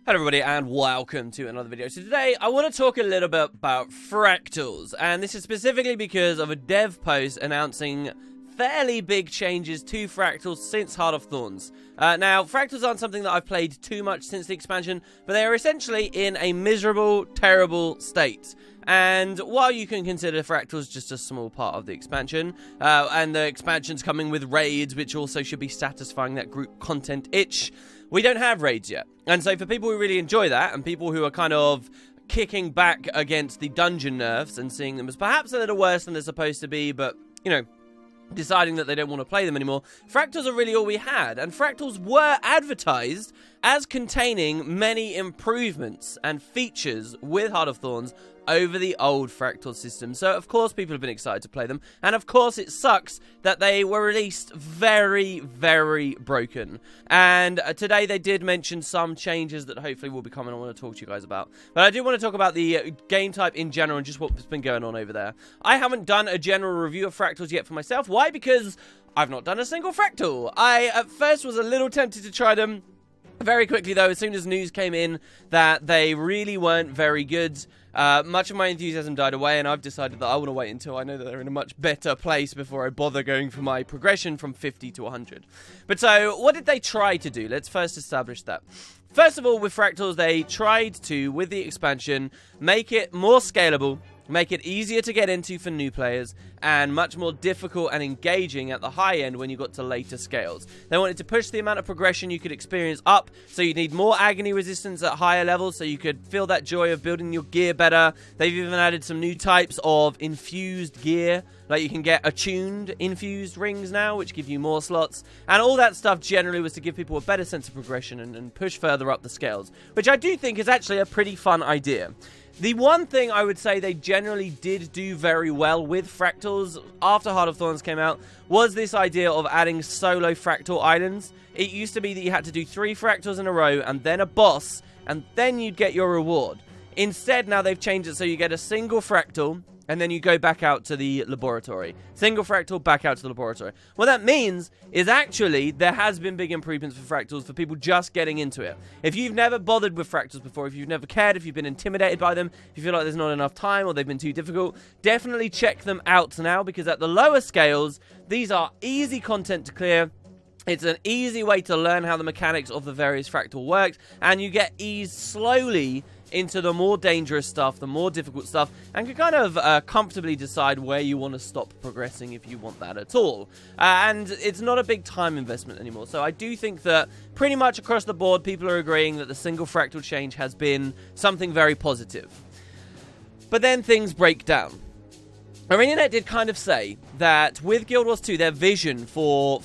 Hello everybody and welcome to another video. So today I want to talk a little bit about Fractals, and this is specifically because of a dev post announcing fairly big changes to Fractals since Heart of Thorns. Now, Fractals aren't something that I've played too much since the expansion, but they are essentially in a miserable, terrible state. And while you can consider Fractals just a small part of the expansion, and the expansion's coming with raids, which also should be satisfying that group content itch, we don't have raids yet. And so for people who really enjoy that, and people who are kind of kicking back against the dungeon nerfs and seeing them as perhaps a little worse than they're supposed to be, but, you know, deciding that they don't want to play them anymore, Fractals are really all we had. And Fractals were advertised as containing many improvements and features with Heart of Thorns over the old Fractal system. So of course people have been excited to play them, and of course it sucks that they were released very, very broken. And today they did mention some changes that hopefully will be coming I want to talk to you guys about. But I do want to talk about the game type in general and just what's been going on over there. I haven't done a general review of Fractals yet for myself. Why? Because I've not done a single Fractal. I at first was a little tempted to try them. Very quickly though, as soon as news came in that they really weren't very good, much of my enthusiasm died away, and I've decided that I want to wait until I know that they're in a much better place before I bother going for my progression from 50 to 100. But so, what did they try to do? Let's first establish that. First of all, with Fractals, they tried to, with the expansion, make it more scalable, make it easier to get into for new players, and much more difficult and engaging at the high end when you got to later scales. They wanted to push the amount of progression you could experience up, so you need more agony resistance at higher levels, so you could feel that joy of building your gear better. They've even added some new types of infused gear, like you can get attuned infused rings now, which give you more slots, and all that stuff generally was to give people a better sense of progression and push further up the scales, which I do think is actually a pretty fun idea. The one thing I would say they generally did do very well with Fractals after Heart of Thorns came out was this idea of adding solo Fractal islands. It used to be that you had to do 3 Fractals in a row and then a boss, and then you'd get your reward. Instead, now they've changed it so you get a single Fractal, and then you go back out to the laboratory. Single Fractal, back out to the laboratory. What that means is actually there has been big improvements for Fractals for people just getting into it. If you've never bothered with Fractals before, if you've never cared, if you've been intimidated by them, if you feel like there's not enough time or they've been too difficult, definitely check them out now, because at the lower scales, these are easy content to clear. It's an easy way to learn how the mechanics of the various Fractal works, and you get eased slowly into the more dangerous stuff, the more difficult stuff, and can kind of comfortably decide where you want to stop progressing if you want that at all. And it's not a big time investment anymore, so I do think that pretty much across the board people are agreeing that the single Fractal change has been something very positive. But then things break down. ArenaNet did kind of say that with Guild Wars 2, their vision for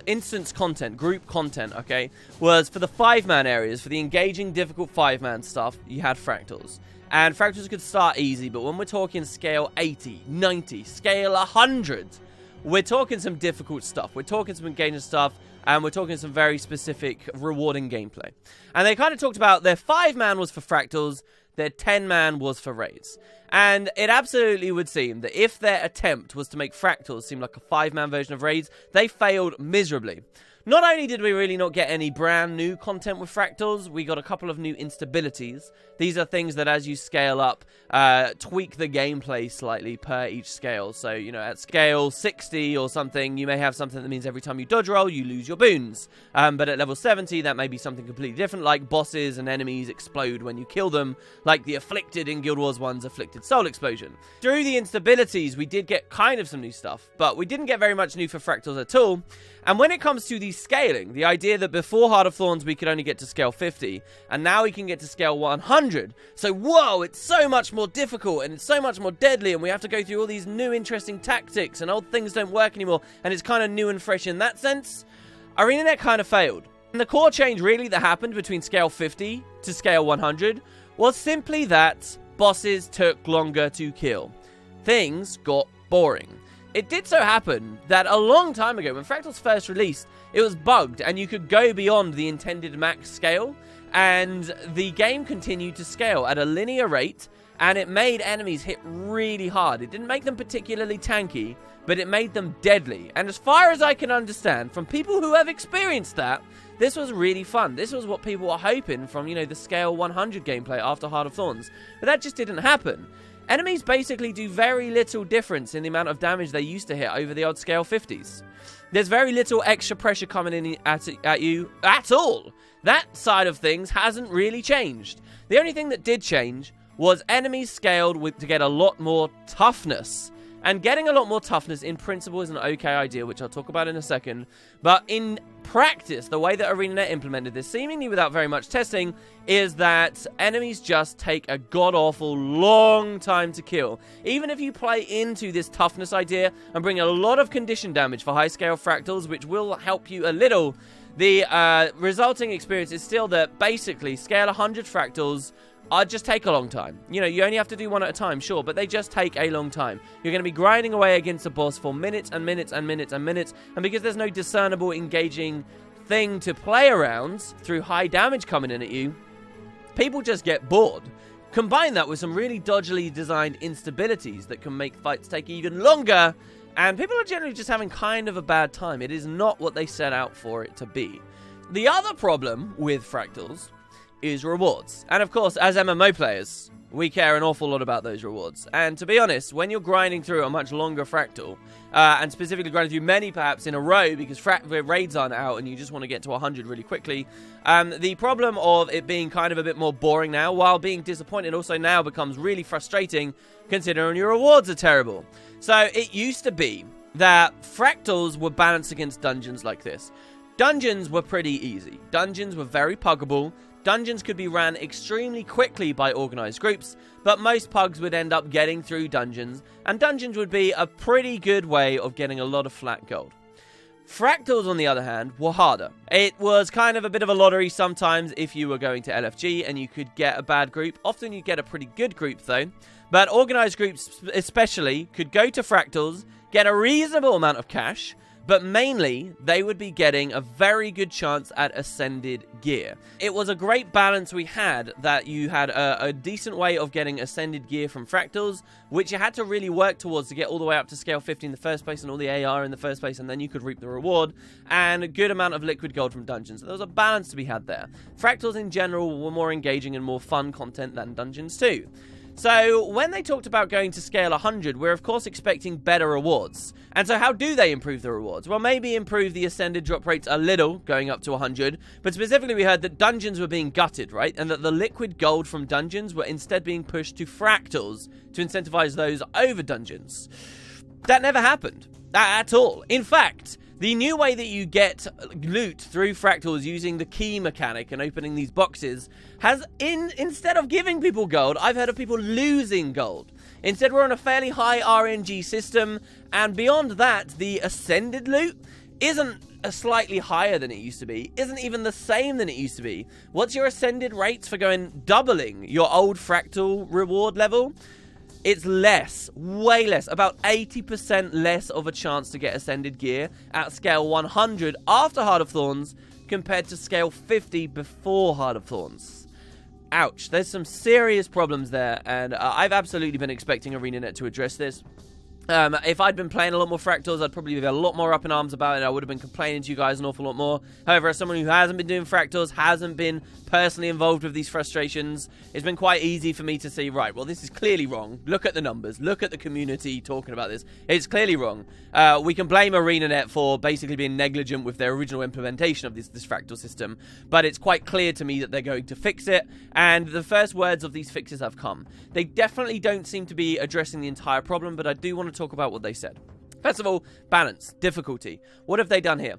instance content, group content, okay, was for the 5-man areas, for the engaging, difficult 5-man stuff, you had Fractals. And Fractals could start easy, but when we're talking scale 80, 90, scale 100, we're talking some difficult stuff. We're talking some engaging stuff, and we're talking some very specific, rewarding gameplay. And they kind of talked about their 5-man was for Fractals, their 10-man was for raids. And it absolutely would seem that if their attempt was to make Fractals seem like a 5-man version of raids, they failed miserably. Not only did we really not get any brand new content with Fractals, we got a couple of new instabilities. These are things that as you scale up, tweak the gameplay slightly per each scale. So, you know, at scale 60 or something, you may have something that means every time you dodge roll, you lose your boons. But at level 70, that may be something completely different, like bosses and enemies explode when you kill them, like the Afflicted in Guild Wars 1's Afflicted Soul Explosion. Through the instabilities, we did get kind of some new stuff, but we didn't get very much new for Fractals at all. And when it comes to the scaling, the idea that before Heart of Thorns we could only get to scale 50, and now we can get to scale 100. So, whoa, it's so much more difficult, and it's so much more deadly, and we have to go through all these new interesting tactics, and old things don't work anymore, and it's kind of new and fresh in that sense. ArenaNet kind of failed. And the core change really that happened between scale 50 to scale 100 was simply that bosses took longer to kill. Things got boring. It did so happen that a long time ago, when Fractals first released, it was bugged and you could go beyond the intended max scale, and the game continued to scale at a linear rate, and it made enemies hit really hard. It didn't make them particularly tanky, but it made them deadly. And as far as I can understand, from people who have experienced that, This was really fun. This was what people were hoping from, you know, the scale 100 gameplay after Heart of Thorns. But that just didn't happen. Enemies basically do very little difference in the amount of damage they used to hit over the old scale 50s. There's very little extra pressure coming in at you at all. That side of things hasn't really changed. The only thing that did change was enemies scaled to get a lot more toughness. And getting a lot more toughness in principle is an okay idea, which I'll talk about in a second. But in practice, the way that ArenaNet implemented this, seemingly without very much testing, is that enemies just take a god-awful long time to kill. Even if you play into this toughness idea and bring a lot of condition damage for high-scale fractals, which will help you a little, the resulting experience is still that basically scale 100 fractals just take a long time. You know, you only have to do one at a time, sure, but they just take a long time. You're going to be grinding away against a boss for minutes and minutes and minutes and minutes, and because there's no discernible, engaging thing to play around through high damage coming in at you, people just get bored. Combine that with some really dodgily designed instabilities that can make fights take even longer, and people are generally just having kind of a bad time. It is not what they set out for it to be. The other problem with Fractals is rewards. And of course, as MMO players, we care an awful lot about those rewards. And to be honest, when you're grinding through a much longer Fractal, and specifically grinding through many perhaps in a row because raids aren't out and you just want to get to 100 really quickly, the problem of it being kind of a bit more boring now, while being disappointing, also now becomes really frustrating considering your rewards are terrible. So it used to be that Fractals were balanced against dungeons like this. Dungeons were pretty easy. Dungeons were very puggable. Dungeons could be ran extremely quickly by organized groups, but most pugs would end up getting through dungeons, and dungeons would be a pretty good way of getting a lot of flat gold. Fractals, on the other hand, were harder. It was kind of a bit of a lottery sometimes if you were going to LFG and you could get a bad group. Often you'd get a pretty good group though, but organized groups especially could go to Fractals, get a reasonable amount of cash, but mainly, they would be getting a very good chance at Ascended gear. It was a great balance we had, that you had a decent way of getting Ascended gear from Fractals, which you had to really work towards to get all the way up to scale 50 in the first place and all the AR in the first place, and then you could reap the reward, and a good amount of liquid gold from dungeons. So there was a balance to be had there. Fractals in general were more engaging and more fun content than dungeons too. So, when they talked about going to scale 100, we're of course expecting better rewards. And so how do they improve the rewards? Well, maybe improve the Ascended drop rates a little, going up to 100, but specifically we heard that dungeons were being gutted, right? And that the liquid gold from dungeons were instead being pushed to Fractals to incentivize those over dungeons. That never happened. At all. In fact, the new way that you get loot through Fractals using the key mechanic and opening these boxes has, instead of giving people gold, I've heard of people losing gold. Instead, we're on a fairly high RNG system, and beyond that, the Ascended loot isn't slightly higher than it used to be, isn't even the same than it used to be. What's your Ascended rates for doubling your old Fractal reward level? It's less, way less, about 80% less of a chance to get Ascended gear at scale 100 after Heart of Thorns compared to scale 50 before Heart of Thorns. Ouch, there's some serious problems there, and I've absolutely been expecting ArenaNet to address this. If I'd been playing a lot more Fractals, I'd probably be a lot more up in arms about it. I would have been complaining to you guys an awful lot more. However, as someone who hasn't been doing Fractals, hasn't been personally involved with these frustrations, it's been quite easy for me to see, right, well, this is clearly wrong. Look at the numbers. Look at the community talking about this. It's clearly wrong. We can blame ArenaNet for basically being negligent with their original implementation of this Fractal system, but it's quite clear to me that they're going to fix it, and the first words of these fixes have come. They definitely don't seem to be addressing the entire problem, but I do want to talk about what they said. First of all, balance, difficulty. What have they done here?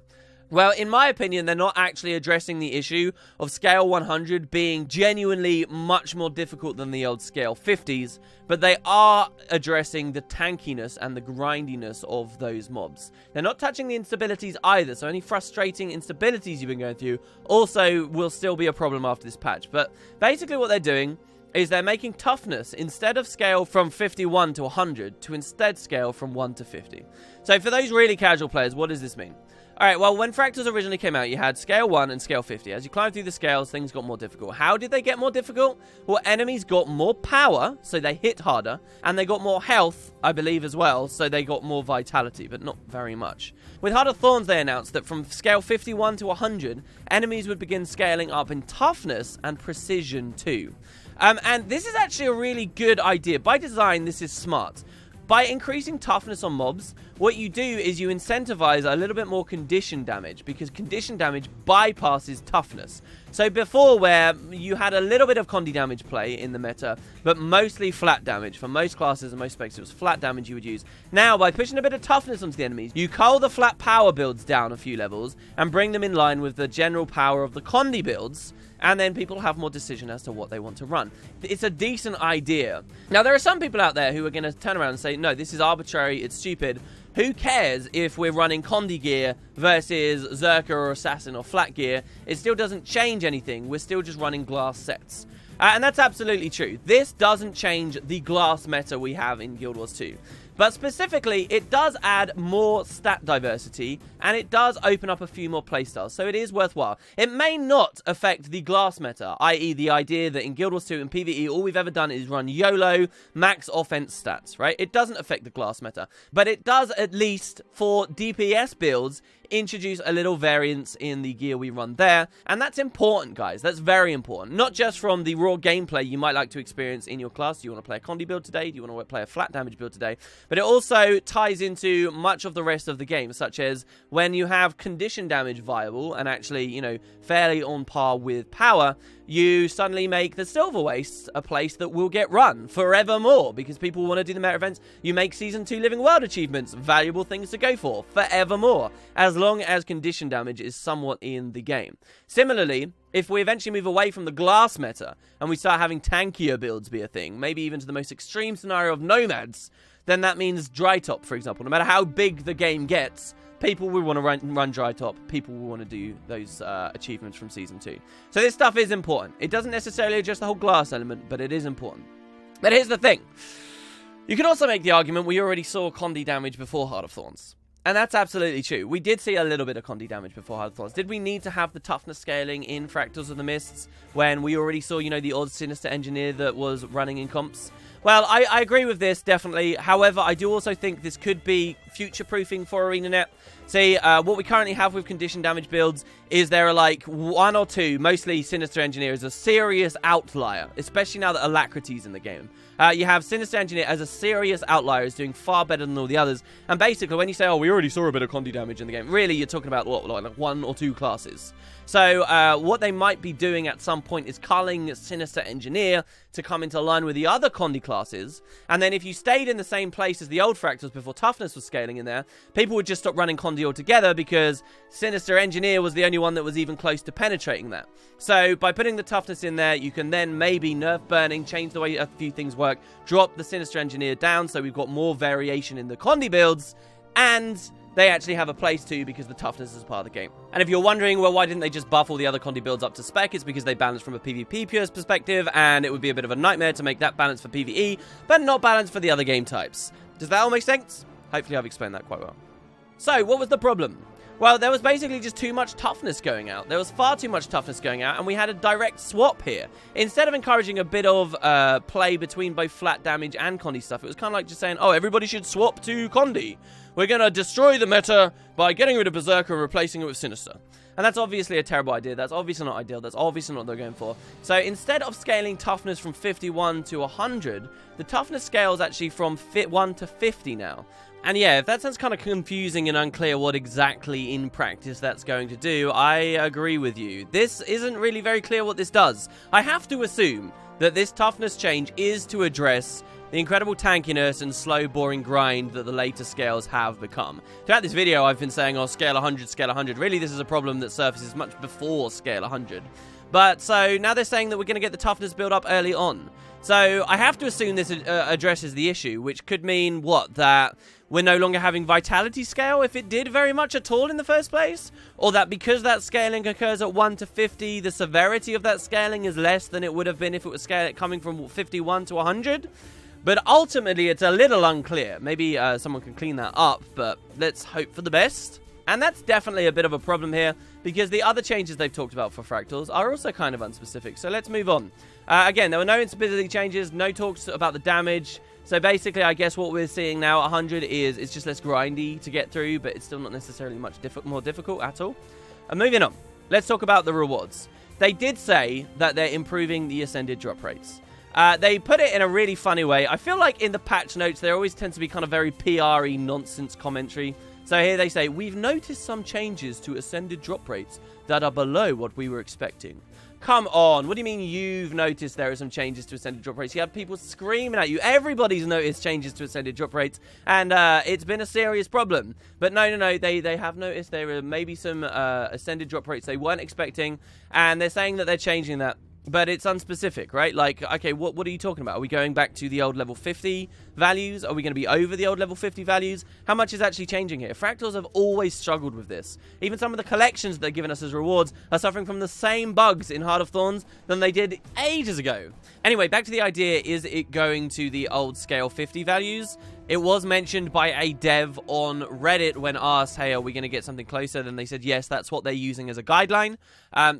Well, in my opinion, they're not actually addressing the issue of scale 100 being genuinely much more difficult than the old scale 50s, but they are addressing the tankiness and the grindiness of those mobs. They're not touching the instabilities either, so any frustrating instabilities you've been going through also will still be a problem after this patch. But basically what they're doing is they're making toughness, instead of scale from 51 to 100, to instead scale from 1 to 50. So for those really casual players, what does this mean? Alright, well, when Fractals originally came out, you had Scale 1 and Scale 50. As you climbed through the scales, things got more difficult. How did they get more difficult? Well, enemies got more power, so they hit harder, and they got more health, I believe, as well, so they got more vitality, but not very much. With Heart of Thorns, they announced that from Scale 51 to 100, enemies would begin scaling up in toughness and precision too. And this is actually a really good idea. By design, this is smart. By increasing toughness on mobs, what you do is you incentivize a little bit more condition damage, because condition damage bypasses toughness. So before, where you had a little bit of condi damage play in the meta, but mostly flat damage, for most classes and most specs it was flat damage you would use. Now, by pushing a bit of toughness onto the enemies, you cull the flat power builds down a few levels, and bring them in line with the general power of the condi builds, and then people have more decision as to what they want to run. It's a decent idea. Now, there are some people out there who are going to turn around and say, no, this is arbitrary, it's stupid. Who cares if we're running condi gear versus Zerker or Assassin or flat gear? It still doesn't change anything. We're still just running glass sets. And that's absolutely true. This doesn't change the glass meta we have in Guild Wars 2. But specifically, it does add more stat diversity, and it does open up a few more playstyles, so it is worthwhile. It may not affect the glass meta, i.e. the idea that in Guild Wars 2 and PvE, all we've ever done is run YOLO, max offense stats, right? It doesn't affect the glass meta, but it does, at least for DPS builds, introduce a little variance in the gear we run there, and that's important, guys. That's very important. Not just from the raw gameplay you might like to experience in your class. Do you want to play a condi build today? Do you want to play a flat damage build today? But it also ties into much of the rest of the game, such as when you have condition damage viable and actually, you know, fairly on par with power, you suddenly make the Silver Wastes a place that will get run forevermore because people want to do the meta events. You make Season 2 Living World achievements, valuable things to go for forevermore, as long as condition damage is somewhat in the game. Similarly, if we eventually move away from the glass meta and we start having tankier builds be a thing, maybe even to the most extreme scenario of nomads, then that means dry top, for example. No matter how big the game gets, people will want to run dry top. People will want to do those achievements from Season 2. So this stuff is important. It doesn't necessarily address the whole glass element, but it is important. But here's the thing. You can also make the argument we already saw condi damage before Heart of Thorns. And that's absolutely true. We did see a little bit of condi damage before Heart of Thorns. Did we need to have the toughness scaling in Fractals of the Mists when we already saw, you know, the odd Sinister Engineer that was running in comps? Well, I agree with this, definitely. However, I do also think this could be future-proofing for ArenaNet. See, what we currently have with condition damage builds is there are like one or two, mostly Sinister Engineer is a serious outlier, especially now that Alacrity's in the game. You have Sinister Engineer as a serious outlier, is doing far better than all the others. And basically, when you say, oh, we already saw a bit of condi damage in the game, really, you're talking about, what, like one or two classes. So, what they might be doing at some point is culling Sinister Engineer to come into line with the other condi classes. And then if you stayed in the same place as the old Fractals before toughness was scaling in there, people would just stop running condi altogether because Sinister Engineer was the only one that was even close to penetrating that. So, by putting the toughness in there, you can then maybe nerf burning, change the way a few things work, drop the Sinister Engineer down so we've got more variation in the condi builds, and they actually have a place too because the toughness is part of the game. And if you're wondering, well, why didn't they just buff all the other condi builds up to spec? It's because they balance from a PvP purist perspective, and it would be a bit of a nightmare to make that balance for PvE, but not balance for the other game types. Does that all make sense? Hopefully I've explained that quite well. So, what was the problem? Well, there was basically just too much toughness going out. There was far too much toughness going out, and we had a direct swap here. Instead of encouraging a bit of play between both flat damage and condi stuff, it was kind of like just saying, oh, everybody should swap to condi. We're going to destroy the meta by getting rid of Berserker and replacing it with Sinister. And that's obviously a terrible idea. That's obviously not ideal. That's obviously not what they're going for. So instead of scaling toughness from 51 to 100, the toughness scale is actually from 1 to 50 now. And yeah, if that sounds kind of confusing and unclear what exactly in practice that's going to do, I agree with you. This isn't really very clear what this does. I have to assume that this toughness change is to address the incredible tankiness and slow, boring grind that the later scales have become. Throughout this video, I've been saying, oh, scale 100, scale 100. Really, this is a problem that surfaces much before scale 100. But so now they're saying that we're going to get the toughness build up early on. So I have to assume this addresses the issue, which could mean, what, that we're no longer having vitality scale, if it did very much at all in the first place? Or that because that scaling occurs at 1 to 50, the severity of that scaling is less than it would have been if it was coming from 51 to 100? But ultimately, it's a little unclear. Maybe someone can clean that up, but let's hope for the best. And that's definitely a bit of a problem here, because the other changes they've talked about for Fractals are also kind of unspecific. So let's move on. Again, there were no instability changes, no talks about the damage. So basically, I guess what we're seeing now at 100 is it's just less grindy to get through, but it's still not necessarily much more difficult at all. And moving on, let's talk about the rewards. They did say that they're improving the ascended drop rates. They put it in a really funny way. I feel like in the patch notes, there always tends to be kind of very PR-y nonsense commentary. So here they say, we've noticed some changes to ascended drop rates that are below what we were expecting. Come on, what do you mean you've noticed there are some changes to ascended drop rates? You have people screaming at you. Everybody's noticed changes to ascended drop rates, and it's been a serious problem. But no, they have noticed there are maybe some ascended drop rates they weren't expecting, and they're saying that they're changing that. But it's unspecific, right? Like, okay, what are you talking about? Are we going back to the old level 50 values? Are we going to be over the old level 50 values? How much is actually changing here? Fractals have always struggled with this. Even some of the collections that they're giving us as rewards are suffering from the same bugs in Heart of Thorns than they did ages ago. Anyway, back to the idea, is it going to the old scale 50 values? It was mentioned by a dev on Reddit when asked, hey, are we going to get something closer? Then they said, yes, that's what they're using as a guideline.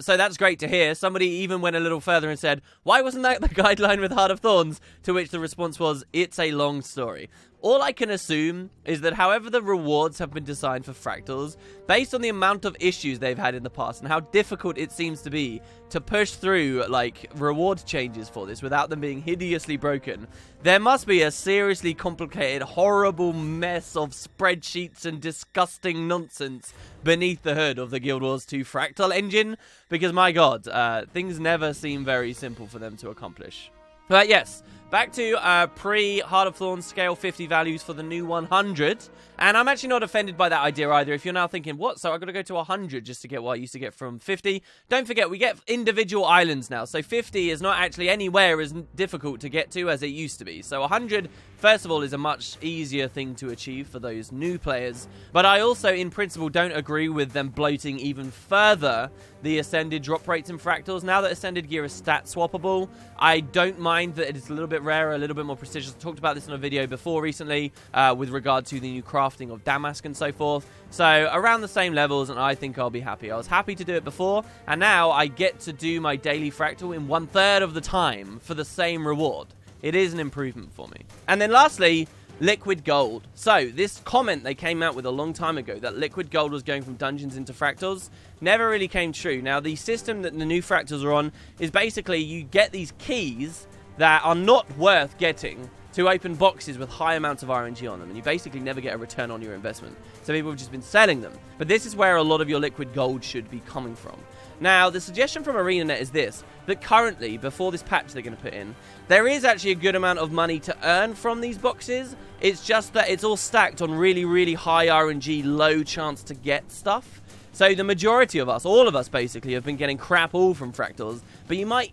So that's great to hear. Somebody even went a little further and said, why wasn't that the guideline with Heart of Thorns? To which the response was, it's a long story. All I can assume is that however the rewards have been designed for Fractals, based on the amount of issues they've had in the past and how difficult it seems to be to push through, like, reward changes for this without them being hideously broken, there must be a seriously complicated, horrible mess of spreadsheets and disgusting nonsense beneath the hood of the Guild Wars 2 Fractal engine, because, my god, things never seem very simple for them to accomplish. But yes, back to pre-Heart of Thorns scale 50 values for the new 100. And I'm actually not offended by that idea either. If you're now thinking, what? So I've got to go to 100 just to get what I used to get from 50? Don't forget, we get individual islands now. So 50 is not actually anywhere as difficult to get to as it used to be. So 100, first of all, is a much easier thing to achieve for those new players. But I also, in principle, don't agree with them bloating even further the ascended drop rates in Fractals. Now that ascended gear is stat swappable, I don't mind that it's a little bit rarer, a little bit more prestigious. I talked about this in a video before recently with regard to the new crafting of Damask and so forth. So around the same levels, and I think I'll be happy. I was happy to do it before, and now I get to do my daily Fractal in 1/3 of the time for the same reward. It is an improvement for me. And then lastly, liquid gold. So this comment they came out with a long time ago that liquid gold was going from dungeons into Fractals never really came true. Now the system that the new Fractals are on is basically you get these keys that are not worth getting to open boxes with high amounts of RNG on them, and you basically never get a return on your investment. So people have just been selling them. But this is where a lot of your liquid gold should be coming from. Now, the suggestion from ArenaNet is this, that currently, before this patch they're going to put in, there is actually a good amount of money to earn from these boxes. It's just that it's all stacked on really, really high RNG, low chance to get stuff. So the majority of us, all of us basically, have been getting crap all from Fractals, but you might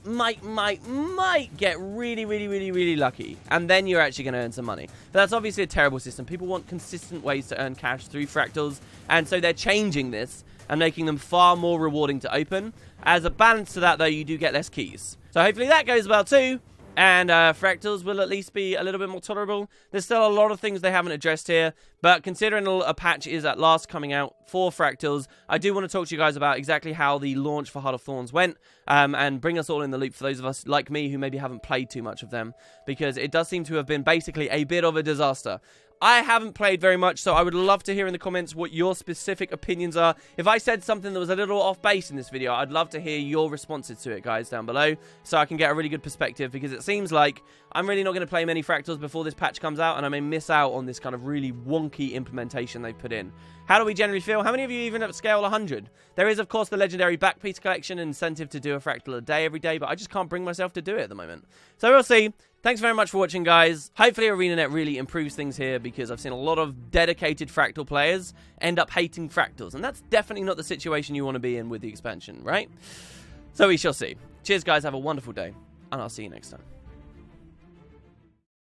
get really, really, really, really lucky, and then you're actually going to earn some money. But that's obviously a terrible system. People want consistent ways to earn cash through Fractals, and so they're changing this and making them far more rewarding to open. As a balance to that, though, you do get less keys. So hopefully that goes well too. And Fractals will at least be a little bit more tolerable. There's still a lot of things they haven't addressed here, but considering a patch is at last coming out for Fractals, I do want to talk to you guys about exactly how the launch for Heart of Thorns went, and bring us all in the loop for those of us like me who maybe haven't played too much of them, because it does seem to have been basically a bit of a disaster. I haven't played very much, so I would love to hear in the comments what your specific opinions are. If I said something that was a little off base in this video, I'd love to hear your responses to it, guys, down below, so I can get a really good perspective, because it seems like I'm really not going to play many Fractals before this patch comes out, and I may miss out on this kind of really wonky implementation they've put in. How do we generally feel? How many of you even at scale 100? There is, of course, the legendary back piece collection incentive to do a Fractal a day every day, but I just can't bring myself to do it at the moment. So we'll see. Thanks very much for watching, guys. Hopefully ArenaNet really improves things here, because I've seen a lot of dedicated Fractal players end up hating Fractals, and that's definitely not the situation you want to be in with the expansion, right? So we shall see. Cheers, guys. Have a wonderful day, and I'll see you next time.